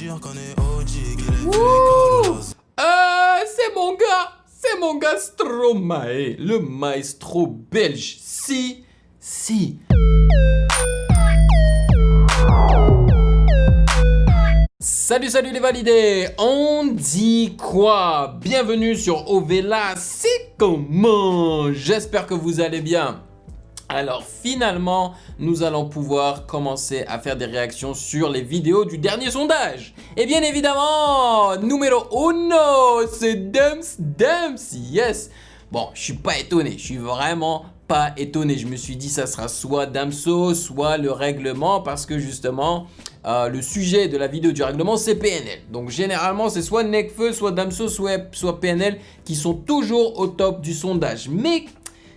C'est mon gars Stromae, le maestro belge. Si. Salut les validés, on dit quoi? Bienvenue sur Ovela, c'est comment? J'espère que vous allez bien. Alors finalement, nous allons pouvoir commencer à faire des réactions sur les vidéos du dernier sondage. Et bien évidemment, numéro uno, c'est Dumps, yes. Bon, je suis pas étonné, je suis vraiment pas étonné. Je me suis dit ça sera soit Damso, soit le règlement, parce que justement, le sujet de la vidéo du règlement, c'est PNL. Donc généralement, c'est soit Nekfeu, soit Damso, soit PNL qui sont toujours au top du sondage. Mais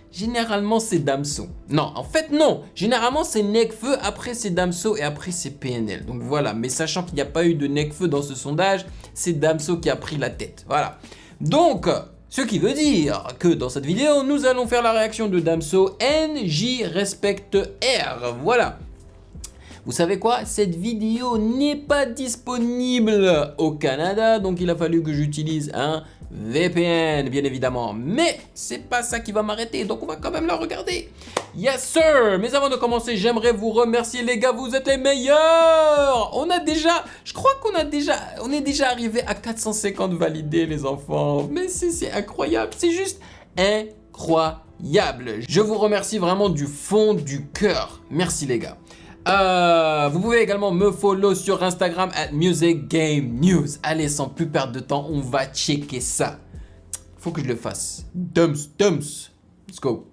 généralement, c'est Damso. Non, en fait, non. Généralement, c'est Nekfeu, après c'est Damso et après c'est PNL. Donc voilà, mais sachant qu'il n'y a pas eu de Nekfeu dans ce sondage, c'est Damso qui a pris la tête. Voilà. Donc, ce qui veut dire que dans cette vidéo, nous allons faire la réaction de Damso NJ respecte R. Voilà. Vous savez quoi? Cette vidéo n'est pas disponible au Canada, donc il a fallu que j'utilise un VPN, bien évidemment. Mais c'est pas ça qui va m'arrêter, donc on va quand même la regarder. Yes sir! Mais avant de commencer, j'aimerais vous remercier les gars, vous êtes les meilleurs! On est déjà arrivé à 450 validés les enfants. Mais c'est incroyable, c'est juste incroyable. Je vous remercie vraiment du fond du cœur. Merci les gars. Vous pouvez également me follow sur Instagram @musicgamenews. Allez, sans plus perdre de temps, on va checker ça. Faut que je le fasse. Dumps. Let's go.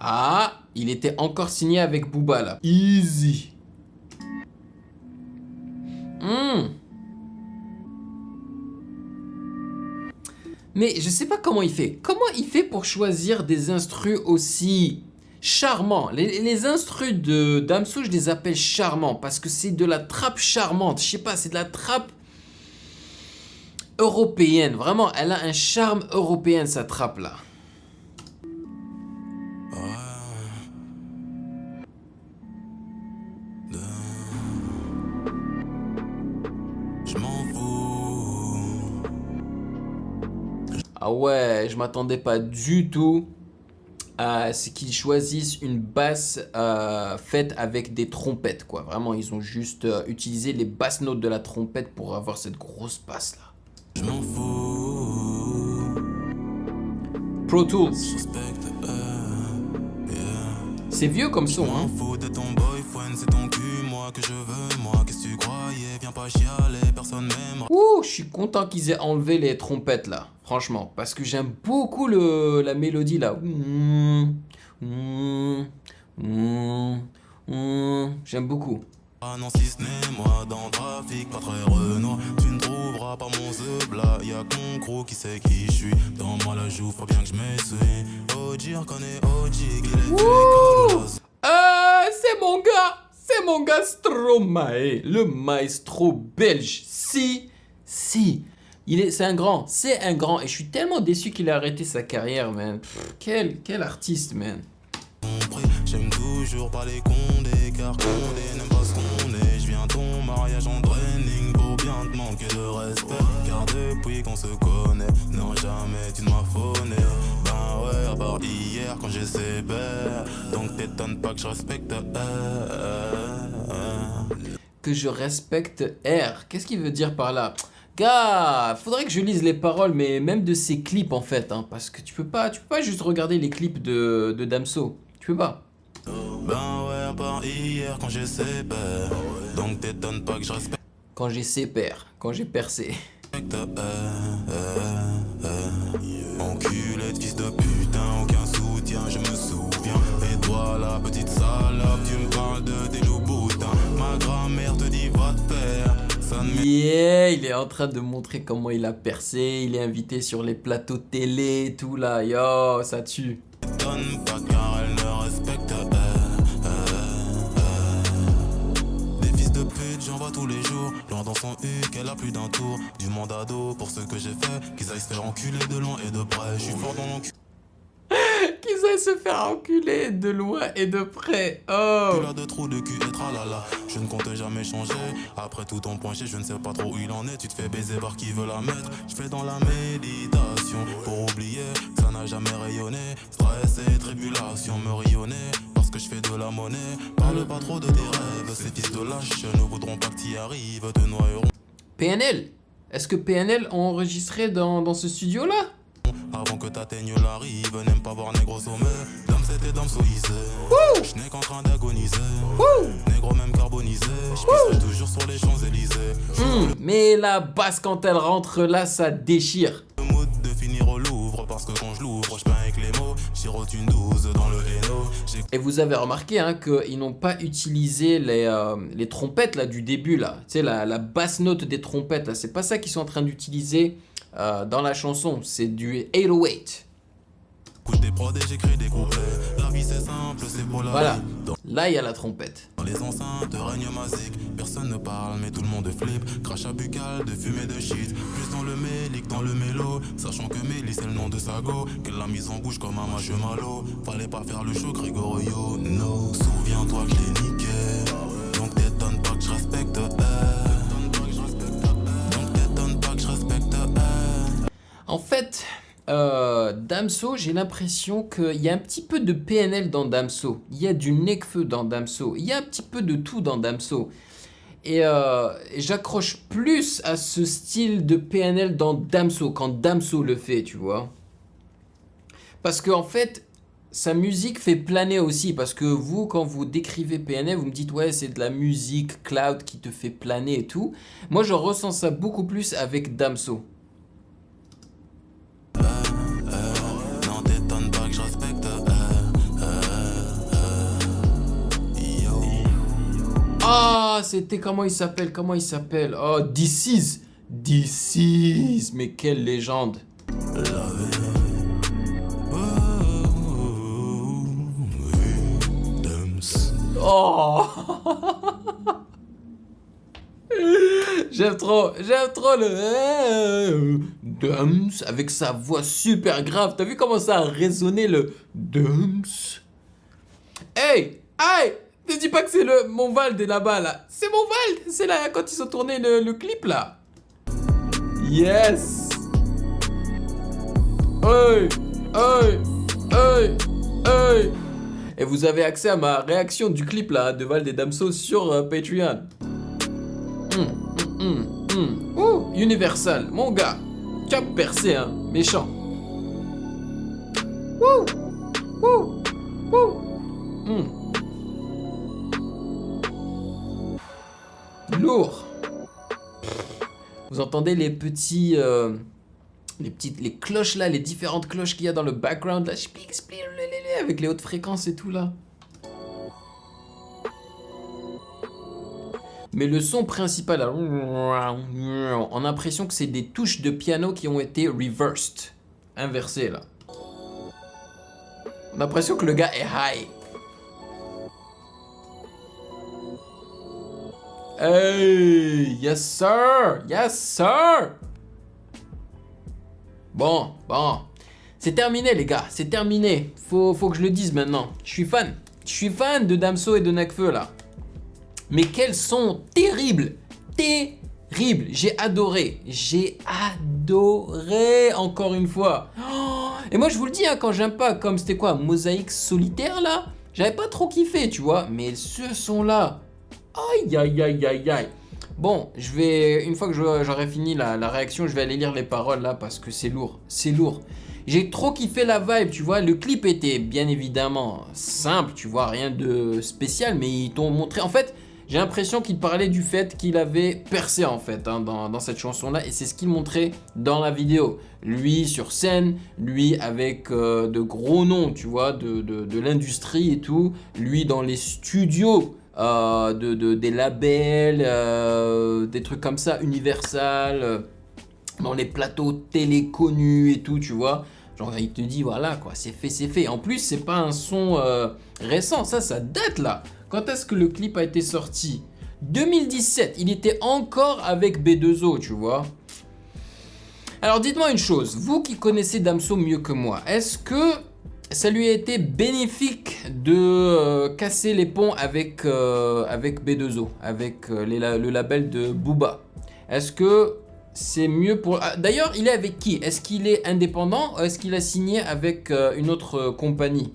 Ah, il était encore signé avec Booba là. Easy. Mais je sais pas comment il fait. Comment il fait pour choisir des instrus aussi charmants? Les instrus de Damso, je les appelle charmants parce que c'est de la trappe charmante. Je sais pas, c'est de la trappe européenne. Vraiment, elle a un charme européen, sa trappe là. Ah ouais, je m'attendais pas du tout à ce qu'ils choisissent une basse faite avec des trompettes, quoi. Vraiment, ils ont juste utilisé les basses notes de la trompette pour avoir cette grosse basse là. Je m'en fous. Pro Tools. C'est vieux comme son, hein. Ouh, je suis content qu'ils aient enlevé les trompettes là, franchement, parce que j'aime beaucoup la mélodie là. J'aime beaucoup. Ah non, si ce n'est moi dans le trafic, pas très Renoir. Tu ne trouveras pas mon zebla, y'a qu'on gros qui sait qui je suis. Dans moi la joue, faut bien que je m'essuie. OG, reconnaît OG, qu'il est c'est mon gars Stromae, le maestro belge. Si. C'est un grand, et je suis tellement déçu qu'il a arrêté sa carrière, man. Quel artiste, man. J'aime toujours pas les condés, car Condé n'aime pas ce qu'on est. Je viens ton mariage en training pour bien te manquer de respect. Car depuis qu'on se connaît, non jamais tu ne m'as phoné. Ben ouais, à part hier quand j'ai sévère. Donc t'étonnes pas que je respecte Que je respecte R. Qu'est-ce qu'il veut dire par là? Gars, faudrait que je lise les paroles, mais même de ces clips en fait, hein, parce que tu peux pas juste regarder les clips de Damso. Tu peux pas. Ben ouais, à part hier quand j'ai sévère. Donc t'étonnes pas que je respecte. Quand j'ai sévère, quand j'ai percé. Enculé de fils de putain, aucun soutien, je me souviens. Et toi la petite salope, tu me parles de tes loups boutins. Ma grand-mère te dit va te faire. Yeah, il est en train de montrer comment il a percé. Il est invité sur les plateaux télé et tout là. Yo, ça tue. Donne pas car elle ne respecte Des fils de pute, j'en vois tous les jours. Loin dans son huc, elle a plus d'un tour. Du mandat d'eau pour ce que j'ai fait. Qu'ils aillent se faire enculer de loin et de près. Je suis fort dans l'encul. Qu'ils allait se faire enculer de loin et de près. Oh. Tu l'as de trous de cul et tralala. Je ne compte jamais changer. Après tout ton penché, je ne sais pas trop où il en est. Tu te fais baiser par qui veut la mettre. Je fais dans la méditation pour oublier que ça n'a jamais rayonné. Stress et tribulation me rayonner. Parce que je fais de la monnaie. Parle pas trop de tes rêves. Ces fils de lâches ne voudront pas que t'y arrives. Te noieront. PNL. Est-ce que PNL ont enregistré dans ce studio-là? Avant que t'atteignes la rive, n'aime pas voir négro sommet. Dame c'était dame soïsé. Je n'ai qu'en train d'agoniser. Négro même carbonisé. Je pisserai toujours sur les Champs-Élysées. Mais la basse quand elle rentre là, ça déchire. Le mood de finir au Louvre. Parce que quand je l'ouvre, je peins avec les mots. Chirote une 12 dans le Hainaut. Et vous avez remarqué hein, qu'ils n'ont pas utilisé les trompettes là, du début là. Tu sais, la basse note des trompettes là. C'est pas ça qu'ils sont en train d'utiliser dans la chanson. C'est du 808. Couche des prods et j'écris des couplets. La vie c'est simple, c'est pour la Voilà. vie. Là, il y a la trompette. Dans les enceintes règne magique. Personne ne parle mais tout le monde flippe. Crachat buccal de fumée de shit. Plus dans le mélique, dans le mélo. Sachant que Mélie c'est le nom de Sago. Qu'elle l'a mise en bouche comme un mâche malo. Fallait pas faire le show Gregorio. No, souviens-toi que je l'ai niqué. Donc t'étonnes pas que je respecte Donc t'étonnes pas que je respecte En fait, Damso, j'ai l'impression qu'il y a un petit peu de PNL dans Damso. Il y a du Nekfeu dans Damso. Il y a un petit peu de tout dans Damso. Et j'accroche plus à ce style de PNL dans Damso, quand Damso le fait, tu vois. Parce qu'en fait, sa musique fait planer aussi. Parce que vous, quand vous décrivez PNL, vous me dites, ouais, c'est de la musique cloud qui te fait planer et tout. Moi, je ressens ça beaucoup plus avec Damso. Non t'étonnes pas que je respecte Yo. Ah, c'était comment il s'appelle? Comment il s'appelle? Oh, This Is. This Is. Mais quelle légende. La vie. Dams. Oh. J'aime trop le Dums avec sa voix super grave. T'as vu comment ça a résonné le Dums? Hey, hey, ne dis pas que c'est le Montvald est là-bas là. C'est Montvald, c'est là quand ils ont tourné le clip là. Yes. Hey, hey, hey, hey. Et vous avez accès à ma réaction du clip là de Val et Damso sur Patreon. Ouh, Universal, mon gars. Tu as percé, hein, méchant. Wouh, wouh, wouh. Lourd. Vous entendez les petits, les cloches là, les différentes cloches qu'il y a dans le background là, avec les hautes fréquences et tout là. Mais le son principal, là, on a l'impression que c'est des touches de piano qui ont été reversed, inversées là. On a l'impression que le gars est high. Hey, yes sir, yes sir. Bon, c'est terminé les gars, c'est terminé. Faut que je le dise maintenant. Je suis fan de Damso et de Nekfeu là. Mais quels son terribles, terribles. J'ai adoré encore une fois. Oh, et moi je vous le dis, hein, quand j'aime pas, comme c'était quoi, Mosaïque solitaire là, j'avais pas trop kiffé, tu vois. Mais ce son là, aïe aïe aïe aïe aïe. Bon, une fois que j'aurai fini la réaction, je vais aller lire les paroles là parce que c'est lourd, c'est lourd. J'ai trop kiffé la vibe, tu vois. Le clip était bien évidemment simple, tu vois, rien de spécial, mais ils t'ont montré, en fait. J'ai l'impression qu'il parlait du fait qu'il avait percé en fait hein, dans cette chanson-là et c'est ce qu'il montrait dans la vidéo. Lui sur scène, lui avec de gros noms, tu vois, de l'industrie et tout. Lui dans les studios, des labels, des trucs comme ça, Universal, dans les plateaux télé connus et tout, tu vois. Genre il te dit voilà quoi, c'est fait, c'est fait. En plus c'est pas un son récent, ça date là. Quand est-ce que le clip a été sorti? 2017, il était encore avec B2O, tu vois. Alors dites-moi une chose, vous qui connaissez Damso mieux que moi, est-ce que ça lui a été bénéfique de casser les ponts avec B2O, avec le label de Booba. Est-ce que c'est mieux pour... Ah, d'ailleurs, il est avec qui? Est-ce qu'il est indépendant ou est-ce qu'il a signé avec une autre compagnie?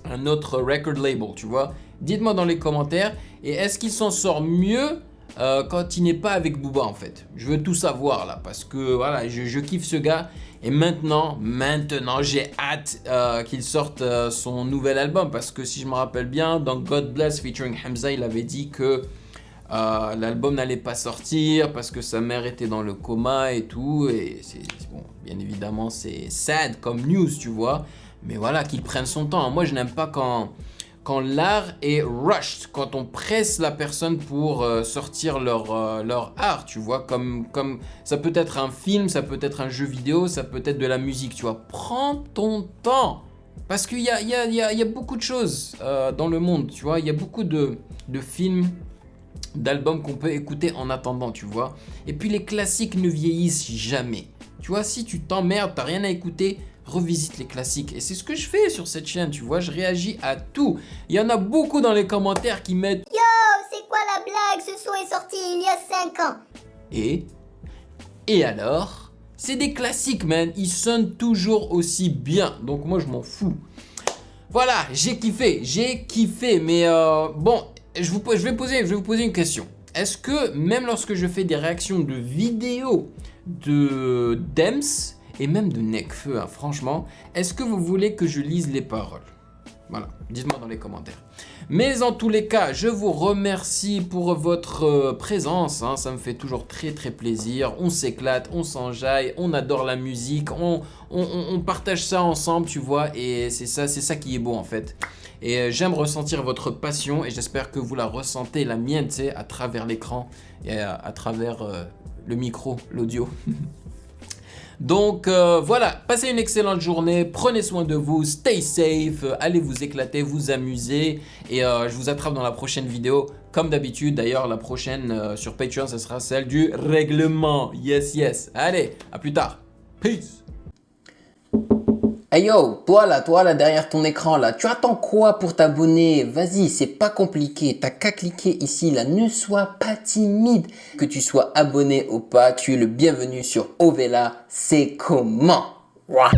Un autre record label, tu vois? Dites-moi dans les commentaires. Et est-ce qu'il s'en sort mieux quand il n'est pas avec Booba en fait? Je veux tout savoir là parce que voilà, je kiffe ce gars. Et maintenant j'ai hâte qu'il sorte son nouvel album parce que si je me rappelle bien, dans God Bless featuring Hamza, il avait dit que l'album n'allait pas sortir parce que sa mère était dans le coma et tout. Et bon, bien évidemment, c'est sad comme news, tu vois. Mais voilà, qu'il prenne son temps. Moi, je n'aime pas quand l'art est rushed, quand on presse la personne pour sortir leur art, tu vois, comme ça peut être un film, ça peut être un jeu vidéo, ça peut être de la musique, tu vois. Prends ton temps, parce qu'il y a beaucoup de choses dans le monde, tu vois. Il y a beaucoup de films, d'albums qu'on peut écouter en attendant, tu vois. Et puis les classiques ne vieillissent jamais. Tu vois, si tu t'emmerdes, t'as rien à écouter, revisite les classiques. Et c'est ce que je fais sur cette chaîne, tu vois, je réagis à tout. Il y en a beaucoup dans les commentaires qui mettent Yo, c'est quoi la blague? Ce son est sorti il y a 5 ans. Et alors? C'est des classiques, man. Ils sonnent toujours aussi bien. Donc moi, je m'en fous. Voilà, j'ai kiffé. Mais bon, je vais vous poser une question. Est-ce que même lorsque je fais des réactions de vidéos de Dems et même de Nekfeu, hein, franchement, est-ce que vous voulez que je lise les paroles? Voilà, dites-moi dans les commentaires. Mais en tous les cas, je vous remercie pour votre présence, hein, ça me fait toujours très plaisir. On s'éclate, on s'enjaille, on adore la musique, on partage ça ensemble, tu vois, et c'est ça qui est beau en fait. Et j'aime ressentir votre passion et j'espère que vous la ressentez, la mienne, tu sais, à travers l'écran et à travers le micro, l'audio. Donc voilà, passez une excellente journée, prenez soin de vous, stay safe, allez vous éclater, vous amuser et je vous attrape dans la prochaine vidéo comme d'habitude. D'ailleurs la prochaine sur Patreon, ce sera celle du règlement. Yes. Allez, à plus tard. Peace. Hey yo, toi là, derrière ton écran là, tu attends quoi pour t'abonner? Vas-y, c'est pas compliqué, t'as qu'à cliquer ici là, ne sois pas timide. Que tu sois abonné ou pas, tu es le bienvenu sur Ovela, c'est comment? Ouah.